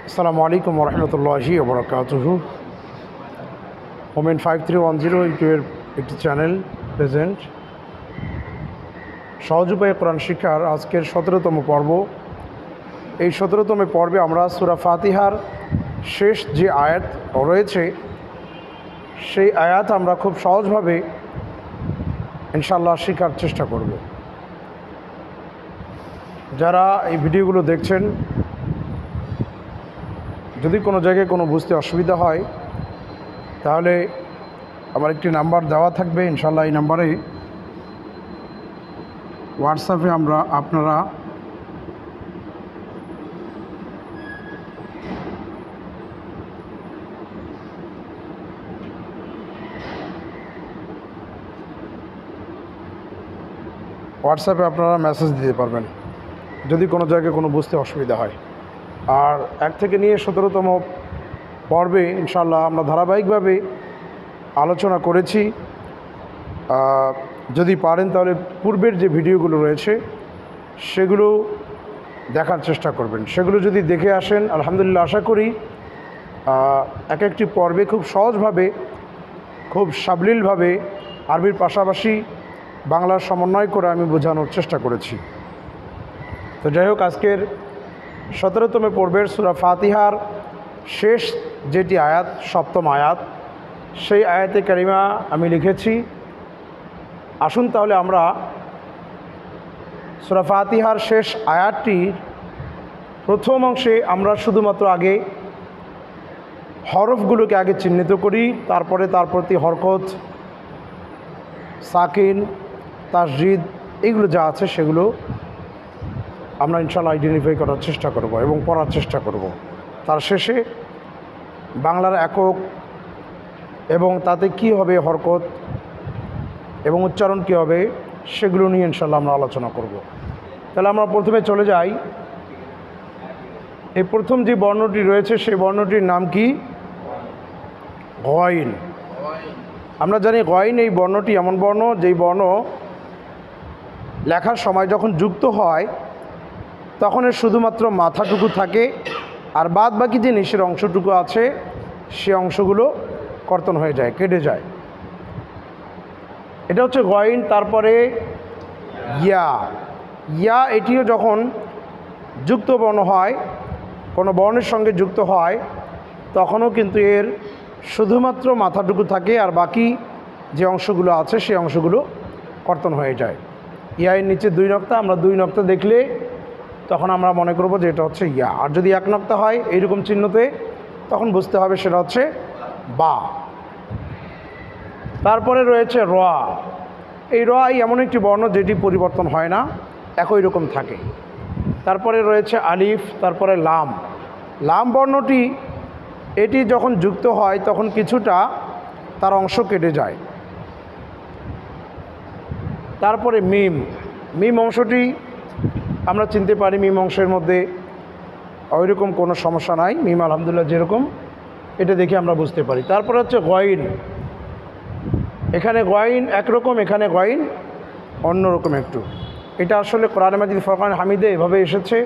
আসসালামু আলাইকুম রহমতুল্লাহি ওবরাকাতুহু। ওমেন 5310 ইউটিউবের একটি চ্যানেল প্রেজেন্ট সহজ উপায়ে কোরআন শিক্ষার আজকের 17তম পর্ব। এই 17তম পর্বে আমরা সূরা ফাতিহার শেষ যে আয়াত রয়েছে সেই আয়াত আমরা খুব সহজভাবে ইনশাআল্লাহ শেখার চেষ্টা করব। যারা এই ভিডিওগুলো দেখছেন, যদি কোনো জায়গায় কোনো বুঝতে অসুবিধা হয় তাহলে আমার একটি নাম্বার দেওয়া থাকবে, ইনশাআল্লাহ এই নাম্বারে হোয়াটসঅ্যাপে আপনারা মেসেজ দিতে পারবেন যদি কোনো জায়গায় কোনো বুঝতে অসুবিধা হয়। আর 1 থেকে নিয়ে 17তম পর্বে ইনশাআল্লাহ আমরা ধারাবাহিকভাবে আলোচনা করেছি। যদি পারেন তাহলে পূর্বের যে ভিডিওগুলো রয়েছে সেগুলো দেখার চেষ্টা করবেন। সেগুলো যদি দেখে আসেন, আলহামদুলিল্লাহ আশা করি এক একটি পর্বে খুব সহজভাবে, খুব সাবলীলভাবে আরবির পাশাপাশি বাংলার সমন্বয় করে আমি বোঝানোর চেষ্টা করেছি। তো যাই হোক, আজকের 17তম পর্বের সূরা ফাতিহার শেষ যেটি আয়াত, 7ম আয়াত, সেই আয়াতে কারিমা আমি লিখেছি। আসুন তাহলে আমরা সূরা ফাতিহার শেষ আয়াতটির প্রথম অংশে আমরা শুধুমাত্র আগে হরফগুলোকে আগে চিহ্নিত করি, তারপরে তার প্রতি হরকত, সাকিন, তাসজিদ এগুলো যা আছে সেগুলো আমরা ইনশাআল্লাহ আইডেন্টিফাই করার চেষ্টা করব এবং পড়ার চেষ্টা করব। তার শেষে বাংলার একক এবং তাতে কি হবে হরকত এবং উচ্চারণ কী হবে সেগুলো নিয়ে ইনশাআল্লাহ আমরা আলোচনা করব। তাহলে আমরা প্রথমে চলে যাই। এই প্রথম যে বর্ণটি রয়েছে সেই বর্ণটির নাম কি? গয়ন। আমরা জানি গয়ন এই বর্ণটি এমন বর্ণ যেই বর্ণ লেখার সময় যখন যুক্ত হয় তখন এর শুধুমাত্র মাথাটুকু থাকে, আর বাদ বাকি যে নিচের অংশটুকু আছে সে অংশগুলো কর্তন হয়ে যায়, কেটে যায়। এটা হচ্ছে গয়ন। তারপরে ইয়া। ইয়া এটিও যখন যুক্ত বর্ণ হয়, কোনো বর্ণের সঙ্গে যুক্ত হয়, তখনও কিন্তু এর শুধুমাত্র মাথাটুকু থাকে, আর বাকি যে অংশগুলো আছে সেই অংশগুলো কর্তন হয়ে যায়। ইয়া এর নিচে 2 নক্তা, আমরা 2 নক্তা দেখলে তখন আমরা মনে করব যে এটা হচ্ছে ইয়া। আর যদি 1 নক্তা হয় এইরকম চিহ্নতে, তখন বুঝতে হবে সেটা হচ্ছে বা। তারপরে রয়েছে র। এই র এমন একটি বর্ণ যেটি পরিবর্তন হয় না, একই রকম থাকে। তারপরে রয়েছে আলিফ, তারপরে লাম। লাম বর্ণটি এটি যখন যুক্ত হয় তখন কিছুটা তার অংশ কেটে যায়। তারপরে মিম। মিম অংশটি আমরা চিনতে পারি, মিম অংশের মধ্যে ওইরকম কোনো সমস্যা নাই, মিম আলহামদুলিল্লাহ যেরকম এটা দেখে আমরা বুঝতে পারি। তারপরে হচ্ছে গয়ন। এখানে গয়ন একরকম, এখানে গয়ন অন্যরকম একটু। এটা আসলে কোরআনে মাজিদ ফুরকান হামিদে এভাবে এসেছে।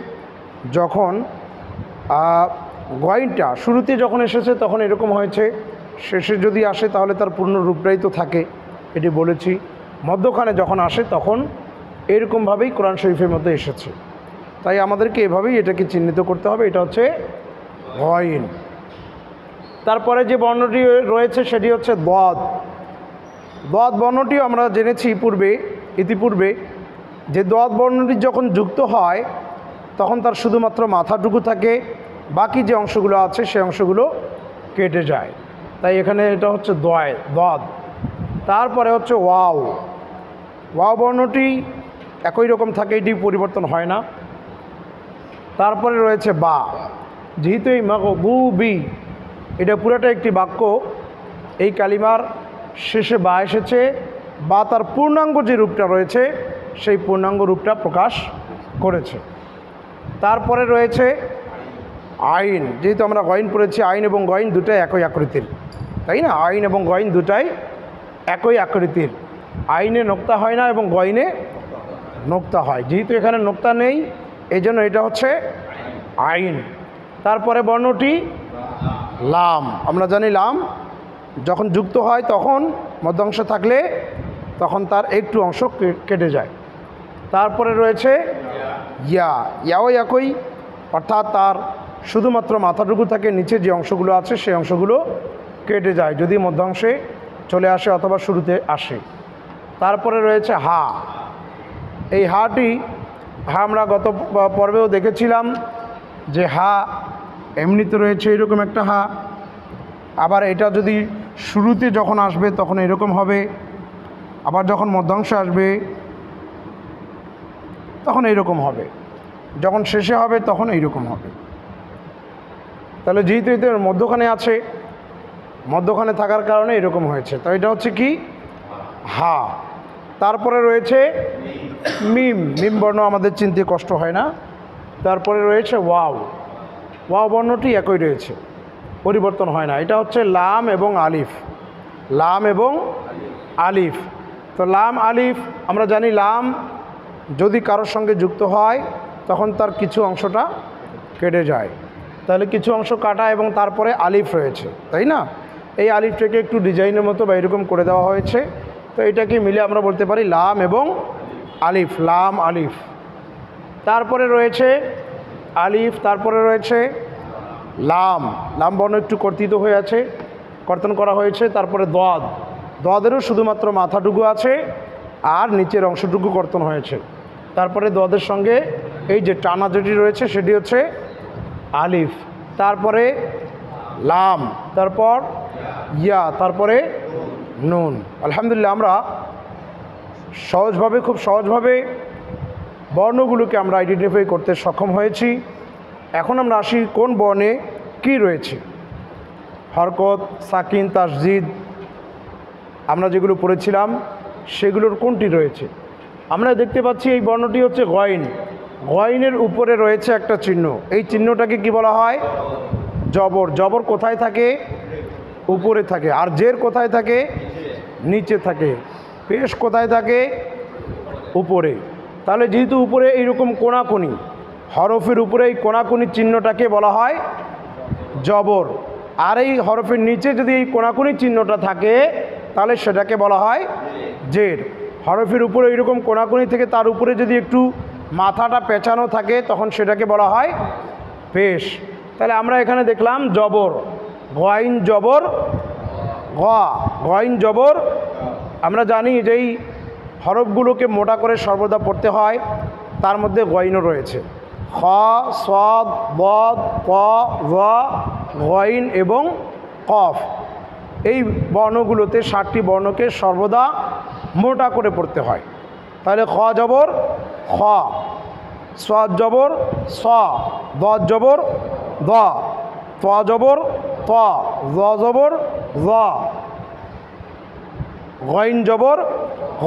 যখন গয়নটা শুরুতে যখন এসেছে তখন এরকম হয়েছে, শেষে যদি আসে তাহলে তার পূর্ণ রূপটাই তো থাকে, এটি বলেছি। মধ্যখানে যখন আসে তখন এরকমভাবেই কোরআন শরীফের মধ্যে এসেছে। তাই আমাদেরকে এভাবেই এটাকে চিহ্নিত করতে হবে, এটা হচ্ছে গয়ন। তারপরে যে বর্ণটি রয়েছে সেটি হচ্ছে দদ। দদ বর্ণটিও আমরা জেনেছি ইতিপূর্বে যে দদ বর্ণটি যখন যুক্ত হয় তখন তার শুধুমাত্র মাথাটুকু থাকে, বাকি যে অংশগুলো আছে সেই অংশগুলো কেটে যায়। তাই এখানে এটা হচ্ছে দদ। তারপরে হচ্ছে ওয়াও। ওয়াও বর্ণটি একই রকম থাকে, এটি পরিবর্তন হয় না। তারপরে রয়েছে বা। যেহেতু এই মাগবুবি এটা পুরোটা একটি বাক্য, এই কালিমার শেষে বা এসেছে, বা তার পূর্ণাঙ্গ যে রূপটা রয়েছে সেই পূর্ণাঙ্গ রূপটা প্রকাশ করেছে। তারপরে রয়েছে আইন। যেহেতু আমরা গয়ন পড়েছি, আইন এবং গয়ন দুটাই একই আকৃতির, তাই না? আইন এবং গয়ন দুটাই একই আকৃতির। আইনে নোক্তা হয় না এবং গয়নে নোক্তা হয়। যেহেতু এখানে নোক্তা নেই এই জন্য এটা হচ্ছে আইন। তারপরে বর্ণটি লাম। আমরা জানি লাম যখন যুক্ত হয় তখন মধ্যাংশ থাকলে তখন তার একটু অংশ কেটে যায়। তারপরে রয়েছে ইয়া, ইয়াও একই, অর্থাৎ তার শুধুমাত্র মাথাটুকু থাকে, নিচে যে অংশগুলো আছে সেই অংশগুলো কেটে যায় যদি মধ্যাংশে চলে আসে অথবা শুরুতে আসে। তারপরে রয়েছে হা। এই হাটি আমরা গত পর্বেও দেখেছিলাম যে হা এমনিতে রয়েছে এরকম একটা হা, আবার এটা যদি শুরুতে যখন আসবে তখন এরকম হবে, আবার যখন মধ্যাংশে আসবে তখন এইরকম হবে, যখন শেষে হবে তখন এইরকম হবে। তাহলে যেহেতু এতে মধ্যখানে আছে, মধ্যখানে থাকার কারণে এরকম হয়েছে, তো এটা হচ্ছে কি হা। তারপরে রয়েছে মিম। মিম বর্ণ আমাদের চিনতে কষ্ট হয় না। তারপরে রয়েছে ওয়াও। ওয়াও বর্ণটি একই রয়েছে, পরিবর্তন হয় না। এটা হচ্ছে লাম এবং আলিফ। লাম এবং আলিফ। তো লাম আলিফ আমরা জানি লাম যদি কারোর সঙ্গে যুক্ত হয় তখন তার কিছু অংশটা কেটে যায়, তাহলে কিছু অংশ কাটা এবং তারপরে আলিফ রয়েছে, তাই না? এই আলিফটাকে একটু ডিজাইনের মতো বা এরকম করে দেওয়া হয়েছে, তো এটাকে মিলে আমরা বলতে পারি লাম এবং আলিফ, লাম আলিফ। তারপরে রয়েছে আলিফ, তারপরে রয়েছে লাম। লাম বর্ণ একটু কর্তিত হয়ে আছে, কর্তন করা হয়েছে। তারপরে দোয়াদ। দোয়াদেরও শুধুমাত্র মাথাটুকু আছে আর নিচের অংশটুকু কর্তন হয়েছে। তারপরে দোয়াদের সঙ্গে এই যে টানা যেটি রয়েছে সেটি হচ্ছে আলিফ। তারপরে লাম, তারপর ইয়া, তারপরে নুন। আলহামদুলিল্লাহ আমরা সহজভাবে, খুব সহজভাবে বর্ণগুলোকে আমরা আইডেন্টিফাই করতে সক্ষম হয়েছি। এখন আমরা আসি কোন বর্ণে কি রয়েছে। হরকত, সাকিন, তাসজিদ আমরা যেগুলো পড়েছিলাম সেগুলোর কোনটি রয়েছে। আমরা দেখতে পাচ্ছি এই বর্ণটি হচ্ছে গয়ন। গয়নের উপরে রয়েছে একটা চিহ্ন, এই চিহ্নটাকে কি বলা হয়? জবর। জবর কোথায় থাকে? উপরে থাকে। আর জের কোথায় থাকে? নিচে থাকে। পেশ কোথায় থাকে? উপরে। তাহলে যেহেতু উপরে এইরকম কোণাকুনি, হরফের উপরে এই কোণাকুনি চিহ্নটাকে বলা হয় জবর। আর এই হরফের নিচে যদি এই কোণাকুনি চিহ্নটা থাকে তাহলে সেটাকে বলা হয় জের। হরফের উপরে এইরকম কোণাকুনি থেকে তার উপরে যদি একটু মাথাটা পেঁচানো থাকে তখন সেটাকে বলা হয় পেশ। তাহলে আমরা এখানে দেখলাম জবর, গয়ন জবর গ, গয়ন জবর। আমরা জানি যে এই হরফগুলোকে মোটা করে সর্বদা পড়তে হয়, তার মধ্যে গয়নও রয়েছে। খ, সদ, বদ, ক, র, গয়ন এবং কফ। এই বর্ণগুলোতে 7টি বর্ণকে সর্বদা মোটা করে পড়তে হয়। তাহলে খ জবর খ, সদ জবর স, দদ জবর দ, ত জবর ত, জ জবর জ, গইন জবর গ,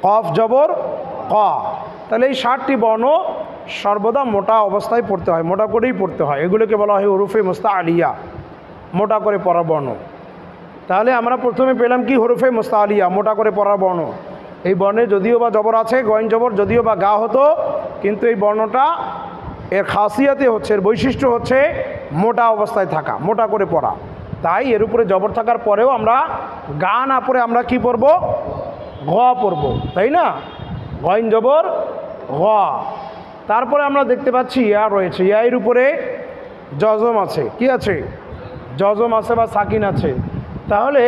কফ জবর ক। তাহলে এই 7টি বর্ণ সর্বদা মোটা অবস্থায় পড়তে হয়, মোটা করেই পড়তে হয়। এগুলোকে বলা হয় হরফে মুস্তাআলিয়া, মোটা করে পড়া বর্ণ। তাহলে আমরা প্রথমে পেলাম কি? হরফে মুস্তাআলিয়া, মোটা করে পড়া বর্ণ। এই বর্ণে যদিও বা জবর আছে, গইন জবর যদিও বা গা হতো, কিন্তু এই বর্ণটা এর খাসিয়াতে হচ্ছে, এর বৈশিষ্ট্য হচ্ছে মোটা অবস্থায় থাকা, মোটা করে পড়া। তাই এর উপরে জবর থাকার পরেও আমরা গা না পড়ে আমরা কি পড়ব? ঘ পড়ব, তাই না? গইন জবর ঘ। তারপরে আমরা দেখতে পাচ্ছি ইয়া রয়েছে, ইয়ের উপরে জজম আছে। কি আছে? জজম আছে বা সাকিন আছে। তাহলে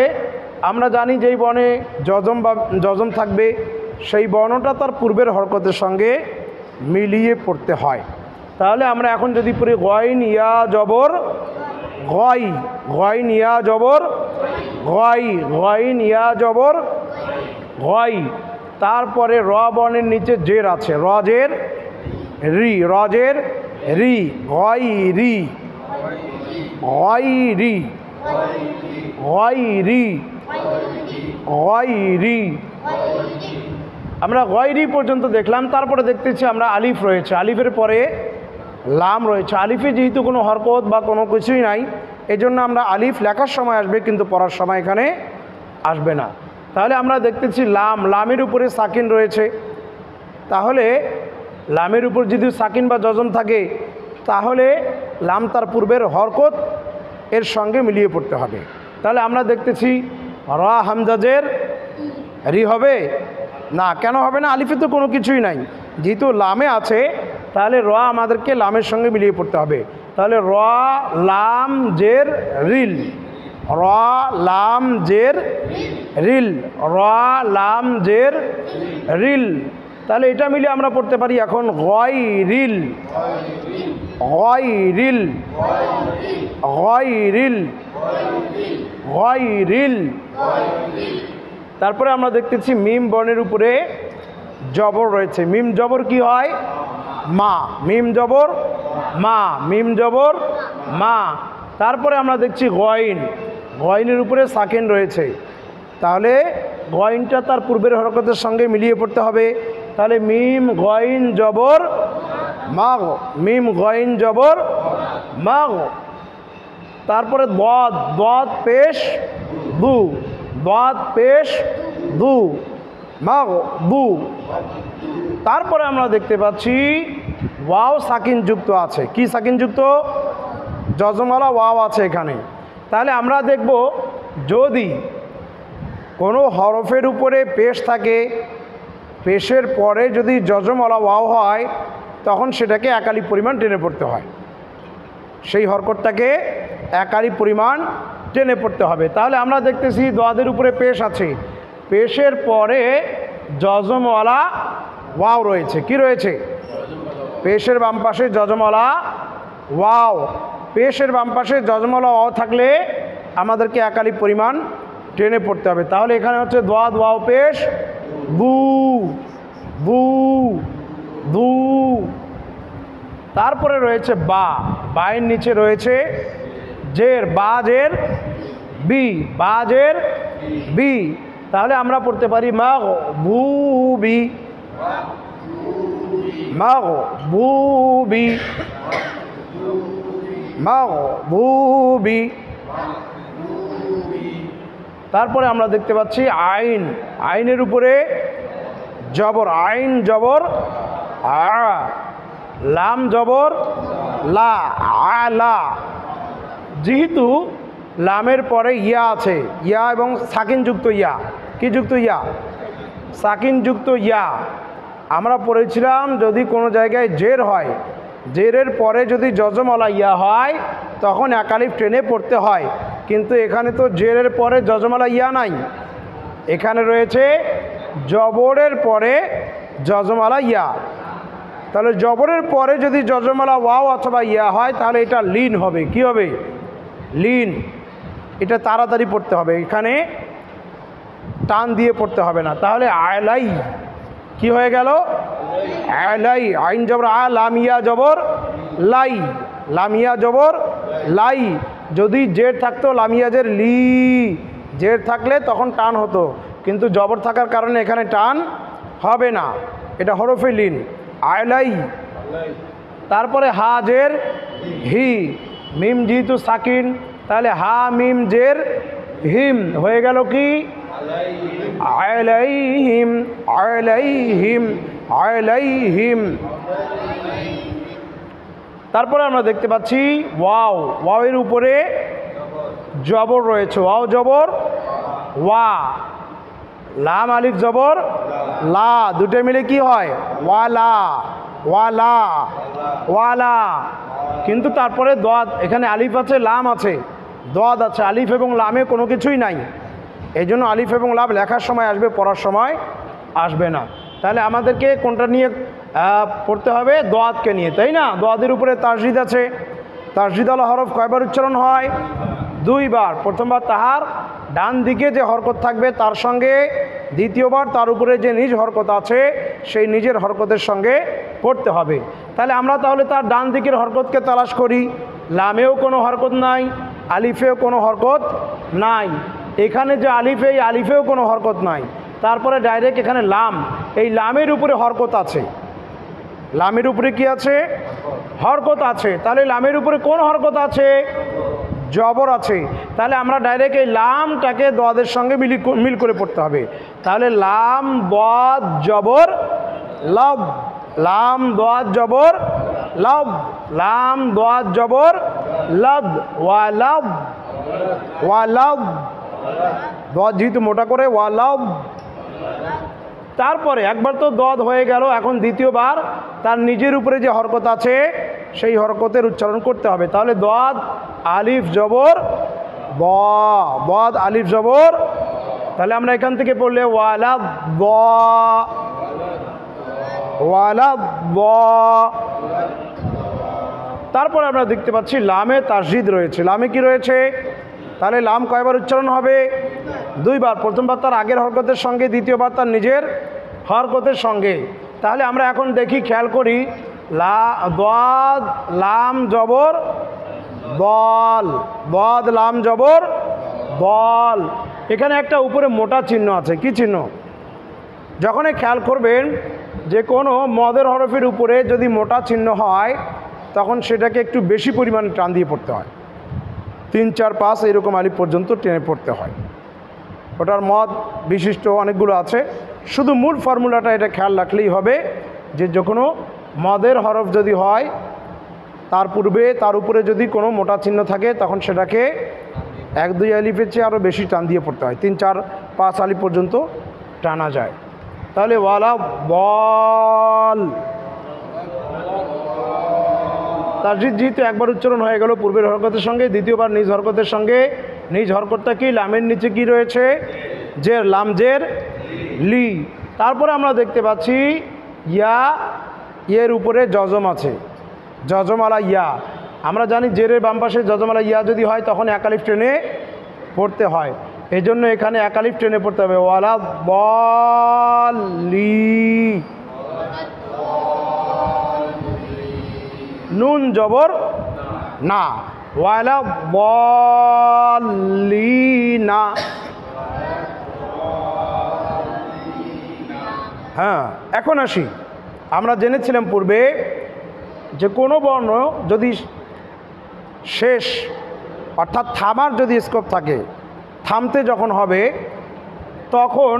আমরা জানি যেই বর্ণে জজম থাকবে সেই বর্ণটা তার পূর্বের হরকতের সঙ্গে মিলিয়ে পড়তে হয়। তাহলে আমরা এখন যদি পড়ি গইন ইয়া জবর গই, গইন ইয়া জবর গই, গইন ইয়া জবর গই। তারপরে র বর্ণের নিচে জের আছে, রজের রি, রজের রি, গই রি, গই রি, গই রি, গই রি। আমরা গয়রি পর্যন্ত দেখলাম। তারপরে দেখতেছি আমরা আলিফ রয়েছে, আলিফের পরে লাম রয়েছে। আলিফে যেহেতু কোনো হরকত বা কোনো কিছুই নাই, এজন্য আমরা আলিফ লেখার সময় আসবে কিন্তু পড়ার সময় এখানে আসবে না। তাহলে আমরা দেখতেছি লাম, লামের উপরে সাকিন রয়েছে। তাহলে লামের উপর যদি সাকিন বা জজম থাকে তাহলে লাম তার পূর্বের হরকত এর সঙ্গে মিলিয়ে পড়তে হবে। তাহলে আমরা দেখতেছি র হামজাজের রি হবে না, কেন হবে না? আলিফে তো কোনো কিছুই নাই, যেহেতু লামে আছে তাহলে র আমাদেরকে লামের সঙ্গে মিলিয়ে পড়তে হবে। তাহলে র লাম জের রিল, র লাম জের রিল, র লাম জের রিল। তাহলে এটা মিলিয়ে আমরা পড়তে পারি এখন গয় রিল, গয় রিল, গয় রিল, গয় রিল। তারপরে আমরা দেখতেছি মিম বর্ণের উপরে জবর রয়েছে। মিম জবর কি হয়? মা। মিম জবর মা, মিম জবর মা। তারপরে আমরা দেখছি গয়ন, গয়নের উপরে সাকিন রয়েছে, তাহলে গয়নটা তার পূর্বের হরকতের সঙ্গে মিলিয়ে পড়তে হবে। তাহলে মিম গয়ন জবর মাগ, মিম গয়ন জবর মাগ। তারপরে দদ, দদ পেশ দু, দদ পেশ দু, মাগ দু। তারপরে আমরা দেখতে পাচ্ছি ওয়াও সাকিন যুক্ত আছে। কি সাকিন যুক্ত? যজমওয়ালা ওয়াও আছে এখানে। তাহলে আমরা দেখব যদি কোনো হরফের উপরে পেশ থাকে, পেশের পরে যদি যজমওয়ালা ওয়াও হয় তখন সেটাকে একালি পরিমাণ টেনে পড়তে হয়, সেই হরকতটাকে একালি পরিমাণ টেনে পড়তে হবে। তাহলে আমরা দেখতেছি দোয়াদের উপরে পেশ আছে, পেশের পরে যজমওয়ালা ওয়াও রয়েছে। কি রয়েছে? পেশের বাম পাশে যজমওয়ালা ওয়াও। পেশের বাম পাশে যজমওয়ালা ওয়াও থাকলে আমাদেরকে একালি পরিমাণ টেনে পড়তে হবে। তাহলে এখানে হচ্ছে দোয়াদ ওয়াও পেশ বু, বু, দু। তারপরে রয়েছে বা, বায়ের নিচে রয়েছে জের, বা জের বি, বা জের বি। তাহলে আমরা পড়তে পারি মাগ বু বি, মাগ বু বি, মাগ বু বি। তারপরে আমরা দেখতে পাচ্ছি আইন, আইনের উপরে জবর, আইন জবর আ, লাম জবর লা, আলা। যেহেতু লামের পরে ইয়া আছে, ইয়া এবং সাকিন যুক্ত ইয়া। কি যুক্ত ইয়া? সাকিন যুক্ত ইয়া। আমরা পড়েছিলাম যদি কোনো জায়গায় জের হয়, জেরের পরে যদি যজমওয়ালা ইয়া হয় তখন একালিফ টেনে পড়তে হয়, কিন্তু এখানে তো জেরের পরে যজমওয়ালা ইয়া নাই, এখানে রয়েছে জবরের পরে যজমওয়ালা ইয়া। তাহলে জবরের পরে যদি যজমওয়ালা ওয়াও অথবা ইয়া হয় তাহলে এটা লিন হবে। কি হবে? লিন। এটা তাড়াতাড়ি পড়তে হবে, এখানে টান দিয়ে পড়তে হবে না। তাহলে আলাই কি হয়ে গেল? আলাই। আইন জবর আ, লামিয়া জবর লাই, লামিয়া জবর লাই। যদি জের থাকতো লামিয়াজের লি, জের থাকলে তখন টান হতো, কিন্তু জবর থাকার কারণে এখানে টান হবে না, এটা হরফে লিন। আলাই। তারপরে হা জের হি, মিম যেহেতু সাকিন তাহলে হা মিম জের হিম হয়ে গেল কি? আলাইহিম, আলাইহিম, আলাইহিম। তারপরে আমরা দেখতে পাচ্ছি ওয়াও, ওয়াওয়ের উপরে জবর রয়েছে, ওয়াও জবর ওয়া, লাম আলিফ জবর লা, দুটো মিলে কি হয়? ওয়ালা, ওয়ালা, ওয়ালা। কিন্তু তারপরে দোয়াদ, এখানে আলিফ আছে লাম আছে, দোয়াদ আছে, আলিফ এবং লামে কোনো কিছুই নাই, এই জন্য আলিফ এবং লাম লেখার সময় আসবে, পড়ার সময় আসবে না। তাহলে আমাদেরকে কোনটা নিয়ে পড়তে হবে? দোয়াদকে নিয়ে, তাই না? দোয়াদের উপরে তাসজিদ আছে, তাসজিদ আলা হরফ কয়বার উচ্চারণ হয়? দুইবার। প্রথমবার তাহার ডান দিকে যে হরকত থাকবে তার সঙ্গে, দ্বিতীয়বার তার উপরে যে নিজ হরকত আছে সেই নিজের হরকতের সঙ্গে পড়তে হবে। তাহলে আমরা তাহলে তার ডান দিকের হরকতকে তালাশ করি। লামেও কোনো হরকত নাই, আলিফেও কোনো হরকত নাই। এখানে যে আলিফে, এই আলিফেও কোনো হরকত নাই। তারপরে ডাইরেক্ট এখানে লাম, এই লামের উপরে হরকত আছে, লামের উপরে কি আছে? হরকত আছে। তাহলে লামের উপরে কোন হরকত আছে? জবর আছে। তাহলে আমরা ডাইরেক্ট এই লামটাকে দোয়াদের সঙ্গে মিল করে পড়তে হবে। তাহলে লাম দোয়াদ জবর লাব, লাম দোয়াদ জবর লাব, লাম দাদ জবর লাদ, ওয়ালাব, ওয়ালাব, দাদ যেহেতু মোটা করে ওয়ালাব। তারপরে একবার তো দদ হয়ে গেল, এখন দ্বিতীয়বার তার নিজের উপরে যে হরকত আছে সেই হরকতের উচ্চারণ করতে হবে। তাহলে দদ আলিফ জবর ব, বদ আলিফ জবর, তাহলে আমরা এখান থেকে পড়লে ওয়ালাব ব, ওয়ালাব ব। তারপরে আমরা দেখতে পাচ্ছি লামে তাসদিদ রয়েছে। লামে কি রয়েছে? তাহলে লাম কয়বার উচ্চারণ হবে? দুইবার। প্রথমবার তার আগের হরকতের সঙ্গে, দ্বিতীয়বার তার নিজের হরকতের সঙ্গে। তাহলে আমরা এখন দেখি, খেয়াল করি, দাদ লাম জবর বল, বদ লাম জবর বল। এখানে একটা উপরে মোটা চিহ্ন আছে। কি চিহ্ন? যখনই খেয়াল করবেন যে কোনো মদের হরফের উপরে যদি মোটা চিহ্ন হয় তখন সেটাকে একটু বেশি পরিমাণে টান দিয়ে পড়তে হয়। 3, 4, 5 এইরকম আলিফ পর্যন্ত টেনে পড়তে হয়। ওটার মদ বিশিষ্ট অনেকগুলো আছে, শুধু মূল ফর্মুলাটা এটা খেয়াল রাখলেই হবে যে কোনো মদের হরফ যদি হয় তার পূর্বে তার উপরে যদি কোনো মোটা চিহ্ন থাকে তখন সেটাকে 1, 2 আলিফের চেয়ে আরও বেশি টান দিয়ে পড়তে হয়। 3, 4, 5 আলিফ পর্যন্ত টানা যায়। তাহলে ওয়ালা বল, তাসদিদ যেহেতু একবার উচ্চারণ হয়ে গেল পূর্বের হরকতের সঙ্গে, দ্বিতীয়বার নিজ হরকতের সঙ্গে। নিজ হরকতটা কি? লামের নিচে কি রয়েছে? জের, লাম জের লি। তারপরে আমরা দেখতে পাচ্ছি ইয়া, ইয়ের উপরে জজম আছে, জজমালা ইয়া। আমরা জানি জেরের বাম পাশে জজমালা ইয়া যদি হয় তখন এক আলিফ টেনে পড়তে হয়, এই জন্য এখানে এক আলিফ টেনে পড়তে হবে। ওয়ালা বলি, নুন জবর না, ওয়ালা বলি না। হ্যাঁ, এখন আসি, আমরা জেনেছিলাম পূর্বে যে কোনো বর্ণ যদি শেষ অর্থাৎ থামার যদি স্কোপ থাকে, থামতে যখন হবে তখন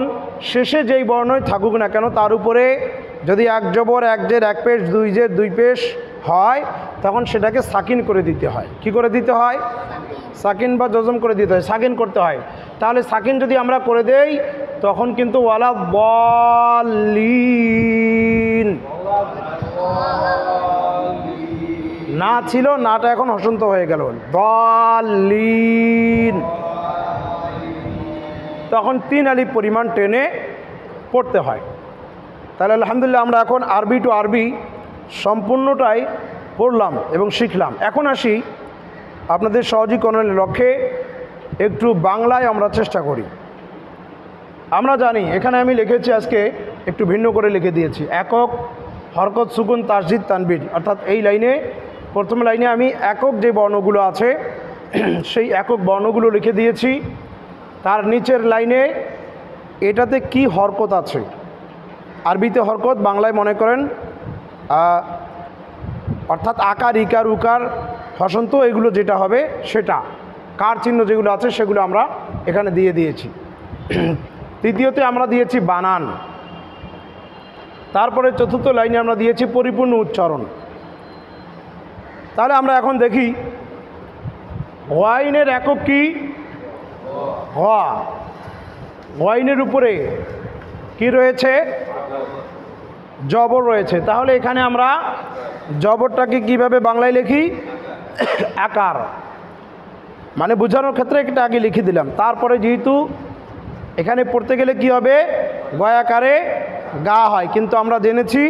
শেষে যেই বর্ণই থাকুক না কেন তার উপরে যদি এক জবর এক জের এক পেশ দুই জের দুই পেশ হয় তখন সেটাকে সাকিন করে দিতে হয়। কি করে দিতে হয়? সাকিন বা জজম করে দিতে হয়, সাকিন করতে হয়। তাহলে সাকিন যদি আমরা করে দেই তখন কিন্তু ওয়ালা বলিন না ছিল, নাটা এখন হসন্ত হয়ে গেল, বলিন, তখন 3 আলিফ পরিমাণ টেনে পড়তে হয়। তাহলে আলহামদুলিল্লাহ আমরা এখন আরবি টু আরবি সম্পূর্ণটাই পড়লাম এবং শিখলাম। এখন আসি আপনাদের সহজীকরণের লক্ষ্যে একটু বাংলায় আমরা চেষ্টা করি। আমরা জানি এখানে আমি লিখেছি, আজকে একটু ভিন্ন করে লিখে দিয়েছি, একক হরকত সুকুন তাসদিদ তানবিন, অর্থাৎ এই লাইনে প্রথম লাইনে আমি একক যে বর্ণগুলো আছে সেই একক বর্ণগুলো লিখে দিয়েছি। তার নিচের লাইনে এটাতে কি হরকত আছে, আরবিতে হরকত, বাংলায় মনে করেন অর্থাৎ আকার ইকার উকার হসন্ত এগুলো যেটা হবে সেটা, কার চিহ্ন যেগুলো আছে সেগুলো আমরা এখানে দিয়ে দিয়েছি। তৃতীয়তে আমরা দিয়েছি বানান। তারপরে চতুর্থ লাইনে আমরা দিয়েছি পরিপূর্ণ উচ্চারণ। তাহলে আমরা এখন দেখি ওয়াইনের একক কি? ওয়াইনের উপরে কি রয়েছে? জবর রয়েছে। তাহলে এখানে আমরা জবরটাকে কিভাবে বাংলায় লিখি? আকার, মানে বোঝানোর ক্ষেত্রে এটা আগে লিখে দিলাম। তারপরে যেহেতু এখানে পড়তে গেলে কি হবে? গয়াকারে গা হয়, কিন্তু আমরা জেনেছি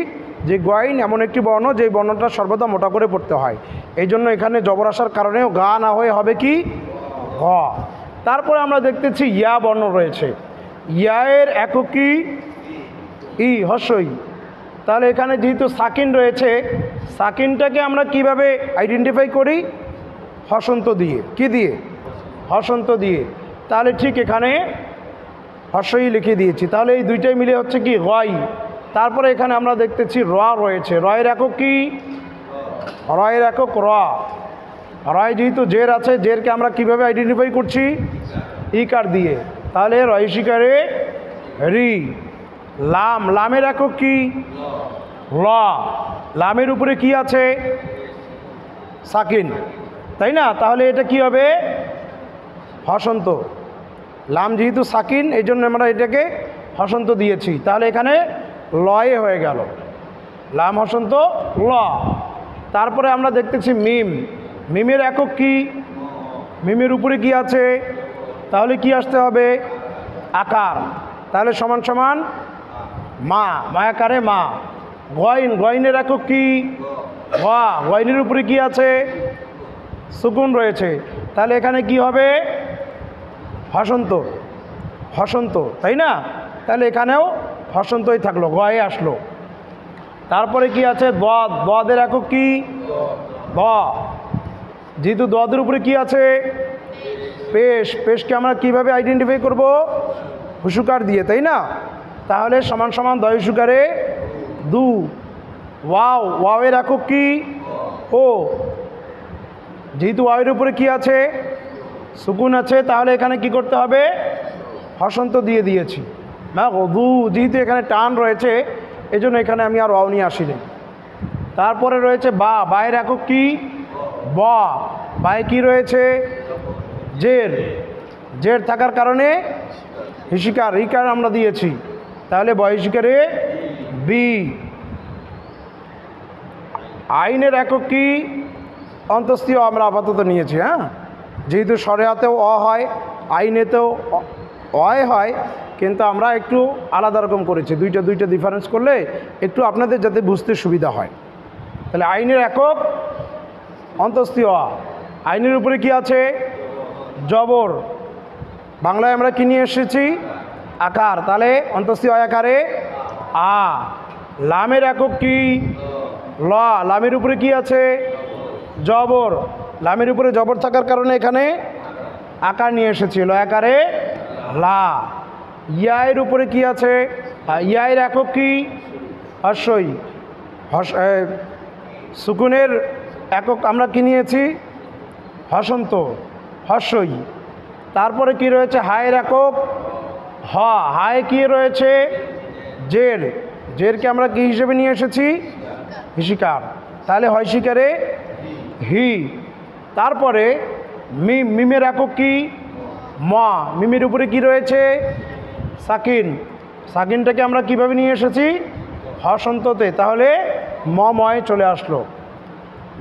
যে গয়াইন এমন একটি বর্ণ যে বর্ণটা সর্বদা মোটা করে পড়তে হয়, এই জন্য এখানে জবর আসার কারণেও গা না হয়ে হবে কি? গ। তারপরে আমরা দেখতেছি ইয়া বর্ণ রয়েছে, ইয়ায়ের একক কি? ই, হস্যই। তাহলে এখানে যেহেতু সাকিন রয়েছে, সাকিনটাকে আমরা কিভাবে আইডেন্টিফাই করি? হসন্ত দিয়ে। কি দিয়ে? হসন্ত দিয়ে। তাহলে ঠিক এখানে হস্যই লিখে দিয়েছি। তাহলে এই দুইটাই মিলে হচ্ছে কি? রয়। তারপরে এখানে আমরা দেখতেছি র রয়েছে, রয়ের একক কি? রয়ের একক র। রয় যেহেতু জের আছে, জেরকে আমরা কিভাবে আইডেন্টিফাই করছি? ইকার দিয়ে। তাহলে রয় শিকারে রি। লাম, লামের একক কি? ল। লামের উপরে কি আছে? সাকিন, তাই না? তাহলে এটা কি হবে? হসন্ত। লাম যেহেতু সাকিন এই জন্য আমরা এটাকে হসন্ত দিয়েছি, তাহলে এখানে লয়ে হয়ে গেল, লাম হসন্ত ল। তারপরে আমরা দেখতেছি মিম। মিমের একক কি? মিমের উপরে কি আছে? তাহলে কি আসতে হবে? আকার। তাহলে সমান সমান মা, মায়াকারে মা। গয়ন, গয়নের একক কি? গয়নের উপরে কি আছে? সুকুন রয়েছে, তাহলে এখানে কি হবে? হসন্ত, হসন্ত, তাই না? তাহলে এখানেও হসন্তই থাকলো, গয়ে আসলো। তারপরে কি আছে? দদ, দদের একক কি? দ। যেহেতু দদের উপরে কি আছে? পেশ। পেশকে আমরা কিভাবে আইডেন্টিফাই করব? হুসুকার দিয়ে, তাই না? তাহলে সমান সমান দয় হুসুকারে দু। ওয়াও, ওয়াওয়ের একক কি? ও। যেহেতু ওয়াওয়ের উপরে কি আছে? সুকুন আছে, তাহলে এখানে কি করতে হবে? হসন্ত দিয়ে দিয়েছি। না দু, যেহেতু এখানে টান রয়েছে এই জন্য এখানে আমি আর ওয়াও নিয়ে আসিনি। তারপরে রয়েছে বা, বায়ের একক কি? ব। বায়ে কি রয়েছে? জের। জের থাকার কারণে হিসিকার, রিকার আমরা দিয়েছি, তাহলে বহিষ্কারে বি। আইনের একক কি? অন্তস্থীয় আমরা আপাতত নিয়েছি। হ্যাঁ, যেহেতু শরিয়াতেও অ হয়, আইনেতেও অয় হয়, কিন্তু আমরা একটু আলাদা রকম করেছি, দুইটা ডিফারেন্স করলে একটু আপনাদের যাতে বুঝতে সুবিধা হয়। তাহলে আইনের একক অন্তস্থীয় অ। আইনের উপরে কি আছে? জবর। বাংলায় আমরা কি নিয়ে এসেছি? আকার, তাহলে অন্তস্থীয় আকারে আ। লামের একক কি? ল। লামের উপরে কি আছে? জবর। লামের উপরে জবর থাকার কারণে এখানে আকার নিয়ে এসেছি, ল আকারে লা। ইয়ায়ের উপরে কি আছে? ইয়ায়ের একক কি? হর্ষই। সুকুনের একক আমরা কি নিয়েছি? হসন্ত, হর্ষই। তারপরে কি রয়েছে? হায়ের একক হ। হায় কি রয়েছে? জের। জেরকে আমরা কি হিসেবে নিয়ে এসেছি? হিসিকার, তাহলে হয় শিকারে হি। তারপরে মিম। মিমের একক কি? ম। মিমের উপরে কি রয়েছে? সাকিন। সাকিনটাকে আমরা কিভাবে নিয়ে এসেছি? হসন্ততে, তাহলে ম ময় চলে আসলো।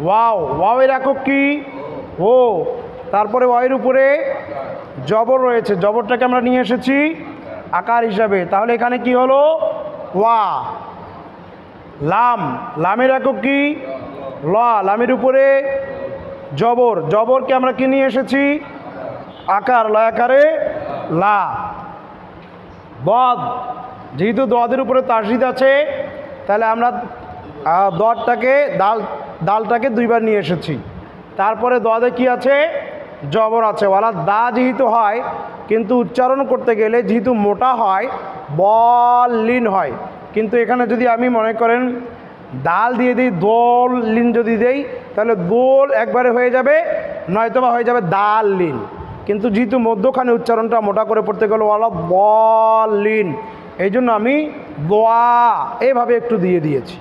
ওয়াও। ওয়াওয়ের একক কি? ও। তারপরে ওয়ের উপরে জবর রয়েছে, জবরটাকে আমরা নিয়ে এসেছি আকার হিসাবে, তাহলে এখানে কি হলো? ওয়া। লাম। লামের একক কি? ল। লামের উপরে জবর, জবরকে আমরা কি নিয়ে এসেছি? আকার, ল আকারে লা। দদ। যেহেতু দদের উপরে তাসদিদ আছে, তাহলে আমরা দদটাকে দালটাকে দুইবার নিয়ে এসেছি। তারপরে দদে কি আছে? জবর আছে। ওয়ালা দা যেহেতু হয়, কিন্তু উচ্চারণ করতে গেলে যেহেতু মোটা হয়, বল লিন হয়, কিন্তু এখানে যদি আমি মনে করেন দাল দিয়ে দিই, দোল লিন যদি দেই, তাহলে দোল একবারে হয়ে যাবে, নয়তোবা হয়ে যাবে দাল লিন। কিন্তু যেহেতু মধ্যখানে উচ্চারণটা মোটা করে পড়তে গেলে ওয়ালা বল লিন, এই জন্য আমি দোয়া এইভাবে একটু দিয়ে দিয়েছি।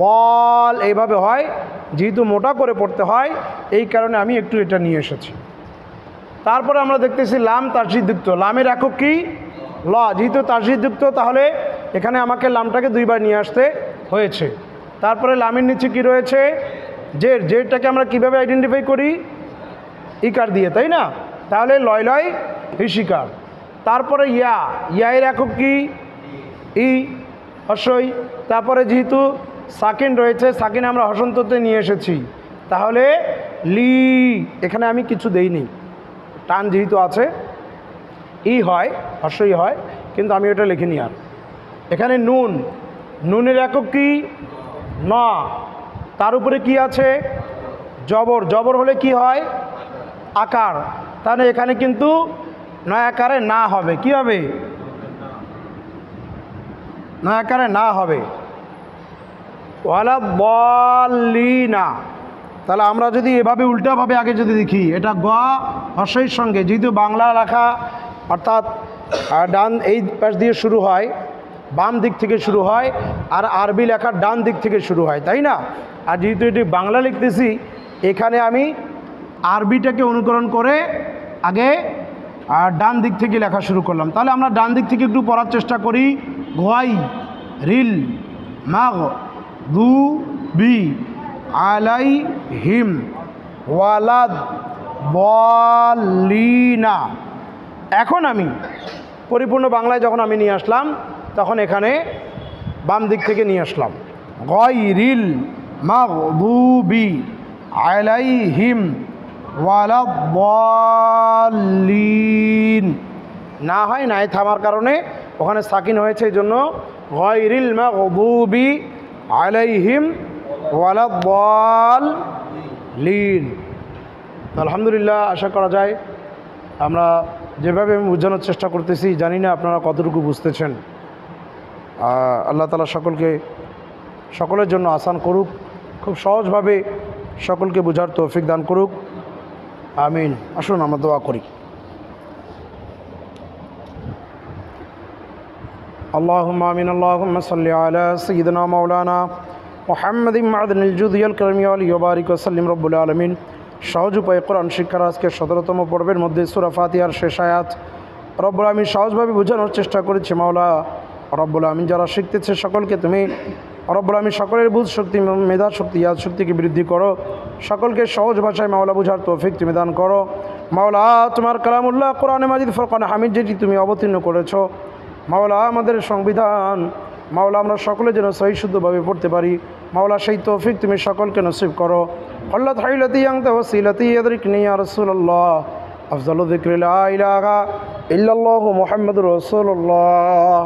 বল এইভাবে হয়, যেহেতু মোটা করে পড়তে হয় এই কারণে আমি একটু এটা নিয়ে এসেছি। তারপরে আমরা দেখতেছি লাম তাসদিদযুক্ত। লামের একক কি? ল। যেহেতু তাসদিদযুক্ত, তাহলে এখানে আমাকে লামটাকে দুইবার নিয়ে আসতে হয়েছে। তারপরে লামের নিচে কি রয়েছে? জের। জেরটাকে আমরা কিভাবে আইডেন্টিফাই করি? ইকার দিয়ে, তাই না? তাহলে লয় লয় হিসিকার। তারপরে ইয়া। ইয়ায়ের একক কি? ই, হর্ষই। তারপরে যেহেতু সাকিন রয়েছে, সাকিন আমরা হসন্ততে নিয়ে এসেছি, তাহলে লি। এখানে আমি কিছু দেইনি, টান যেহেতু আছে ই হয়, হর্ষই হয়, কিন্তু আমি ওটা লিখিনি। আর এখানে নুন। নুনের একক কি? ন। তার উপরে কি আছে? জবর। জবর হলে কি হয়? আকার। তাহলে এখানে কিন্তু নয় আকারে না হবে। কি হবে? নয় আকারে না হবে। ওয়ালা বলিনা। তাহলে আমরা যদি এভাবে উল্টাভাবে আগে যদি দেখি, এটা গ হর্ষের সঙ্গে, যেহেতু বাংলা লেখা অর্থাৎ ডান এই পাশ দিয়ে শুরু হয়, বাম দিক থেকে শুরু হয়, আর আরবি লেখার ডান দিক থেকে শুরু হয়, তাই না? আর যেহেতু এটি বাংলা লিখতেছি, এখানে আমি আরবিটাকে অনুকরণ করে আগে আর ডান দিক থেকে লেখা শুরু করলাম। তাহলে আমরা ডান দিক থেকে একটু পড়ার চেষ্টা করি। গোয়াই রিল মাগ দু বি আলাই হিম ওয়ালাদ বলিনা। এখন আমি পরিপূর্ণ বাংলায় যখন আমি নিয়ে আসলাম, তখন এখানে বাম দিক থেকে নিয়ে আসলাম। গায়রিল মাগদুবি আলাইহিম ওয়ালাদ-দাল্লিন। না হয় নাই থামার কারণে ওখানে সাকিন হয়েছে, এই জন্য গায়রিল মাগদুবি আলাইহিম ওয়ালাদ-দাল্লিন। আলহামদুলিল্লাহ, আশা করা যায় আমরা যেভাবে আমি বোঝানোর চেষ্টা করতেছি, জানি না আপনারা কতটুকু বুঝতেছেন। আল্লাহ তাআলা সকলের জন্য আসান করুক, খুব সহজভাবে সকলকে বোঝার তৌফিক দান করুক। আমিন। আসুন আমরা দোয়া করি। আল্লাহুম্মা আমিন। আল্লাহুম্মা সাল্লি আলা সাইয়্যিদিনা মাওলানা মুহাম্মাদিন মা'দানিল জুদি ওয়াল কারমি ওয়া আলিহি ওয়া বারিক ওয়া সাল্লিম রব্বুল আলামিন। সহজ উপায়ে কোরআন শিক্ষার আজকে 17তম পর্বের মধ্যে সূরা ফাতিহার শেষ আয়াত রব্বুল আলামিন সহজভাবে বোঝানোর চেষ্টা করেছি। মাওলা রব্বুল আলামিন যারা শিখতেছে সকলকে তুমি রব্বুল আলামিন সকলের বুঝ শক্তি, মেধা শক্তি, ইয়াদ শক্তিকে বৃদ্ধি করো। সকলকে সহজ ভাষায় মাওলা বোঝার তৌফিক তুমি দান করো। মাওলা তোমার কালামুল্লাহ কোরআনে মাজিদ ফুরকানে হামিদ যেটি তুমি অবতীর্ণ করেছো, মাওলা আমাদের সংবিধান, মাওলা আমরা সকলে যেন সহি শুদ্ধভাবে পড়তে পারি। মাওলা সেই তৌফিক তুমি সকলকে নসিব করো। আল্লাহ হাইলাতি আনতা ওয়াসিলাতি ইয়াদরিকনি ইয়া রাসূলুল্লাহ আফজালু যিকরি লা ইলাহা ইল্লাল্লাহু মুহাম্মাদুর রাসূলুল্লাহ।